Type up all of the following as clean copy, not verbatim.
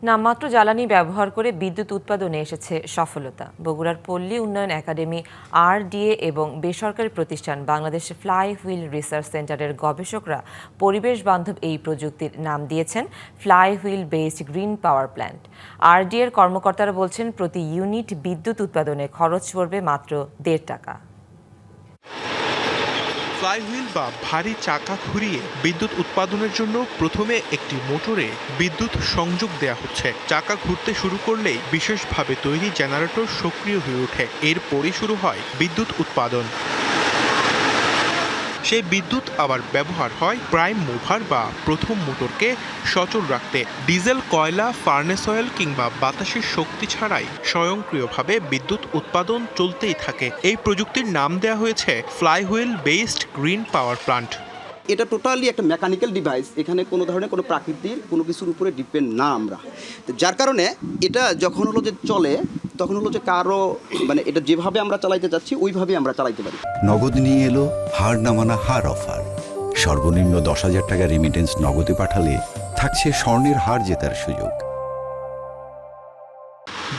নামমাত্র জ্বালানি ব্যবহার করে বিদ্যুৎ উৎপাদনে এসেছে সফলতা। বগুড়ার পল্লী উন্নয়ন একাডেমি RDA এবং বেসরকারি প্রতিষ্ঠান বাংলাদেশ ফ্লাই হুইল রিসার্চ সেন্টারের গবেষকরা পরিবেশ বান্ধব এই প্রযুক্তির নাম দিয়েছেন fly wheel based green power plant. RDA এর কর্মকর্তারা বলছেন প্রতি ইউনিট বিদ্যুৎ উৎপাদনে খরচ পড়বে মাত্র $1.5 টাকা। ফ্লাইহুইল বা ভারী চাকা ঘুরিয়ে বিদ্যুৎ উৎপাদনের জন্য প্রথমে একটি মোটরে বিদ্যুৎ সংযোগ দেয়া হচ্ছে। চাকা ঘুরতে শুরু করলেই বিশেষভাবে তৈরি জেনারেটর সক্রিয় হয়ে ওঠে। এরপরই শুরু হয় বিদ্যুৎ উৎপাদন। সেই বিদ্যুৎ আবার ব্যবহার হয় প্রাইম মুভার বা প্রথম মোটরকে সচল রাখতে। ডিজেল, কয়লা, ফার্নেস অয়েল কিংবা বাতাসের শক্তি ছাড়াই স্বয়ংক্রিয়ভাবে বিদ্যুৎ উৎপাদন চলতেই থাকে। এই প্রযুক্তির নাম দেওয়া হয়েছে flywheel based green power plant. এটা টোটালি একটা মেকানিক্যাল ডিভাইস। এখানে কোনো ধরনের কোনো প্রাকৃতিক কোনো কিছুর উপরে ডিপেন্ড না আমরা, যার কারণে এটা যখন হলো যে চলে তখন হলো যে কারো এটা যেভাবে আমরা চালাইতে যাচ্ছি ওইভাবেই আমরা চালাইতে পারি। নগদ নিয়ে এলো হার না মানা হার অফার। সর্বনিম্ন 10,000 টাকা রেমিটেন্স নগদে পাঠালে থাকছে স্বর্ণের হার জেতার সুযোগ।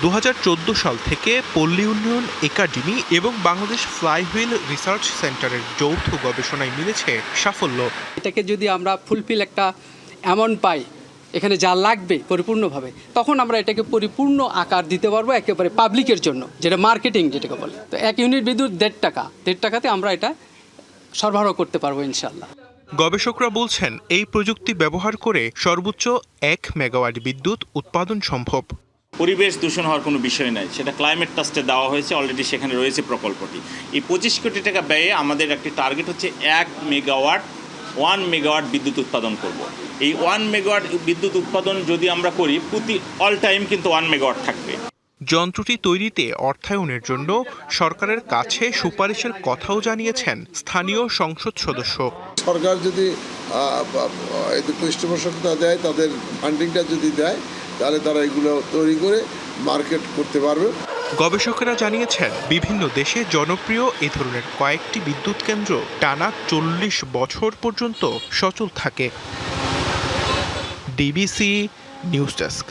2014 সাল থেকে পল্লী উন্নয়ন একাডেমি এবং বাংলাদেশ ফ্লাইহুইল রিসার্চ সেন্টারের যৌথ গবেষণায় মিলেছে সাফল্য। এটাকে যদি আমরা ফুলফিল একটা অ্যামাউন্ট পাই, এখানে যা লাগবে পরিপূর্ণভাবে, তখন আমরা এটাকে পরিপূর্ণ আকার দিতে পারবো একেবারে পাবলিকের জন্য, যেটা মার্কেটিং যেটাকে বলে। তো 1 ইউনিট বিদ্যুৎ $1.5 টাকাতে আমরা এটা সরবরাহ করতে পারবো ইনশাল্লাহ। গবেষকরা বলছেন এই প্রযুক্তি ব্যবহার করে সর্বোচ্চ 1 মেগাওয়াট বিদ্যুৎ উৎপাদন সম্ভব। পরিবেশ দূষণ হওয়ার কোনো বিষয় নাই, সেটা ক্লাইমেট ট্রাস্টে দেওয়া হয়েছে, অলরেডি সেখানে রয়েছে প্রকল্পটি। এই 25 কোটি টাকা ব্যয়ে আমাদের একটি টার্গেট হচ্ছে 1 মেগাওয়াট বিদ্যুৎ উৎপাদন করব। এই 1 মেগাওয়াট বিদ্যুৎ উৎপাদন যদি আমরা করি, প্রতি অল টাইম কিন্তু 1 মেগাওয়াট থাকবে। যন্ত্রটি তৈরিতে অর্থায়নের জন্য সরকারের কাছে সুপারিশের কথাও জানিয়েছেন স্থানীয় সংসদ সদস্য। সরকার যদি পৃষ্ঠপোষকতা দেয়, তাদের ফান্ডিংটা যদি দেয়, তাহলে তারা এগুলো তৈরি করে মার্কেট করতে পারবে। গবেষকেরা জানিয়েছেন বিভিন্ন দেশে জনপ্রিয় এ ধরনের কয়েকটি বিদ্যুৎ কেন্দ্র টানা 40 বছর পর্যন্ত সচল থাকে। DBC news desk.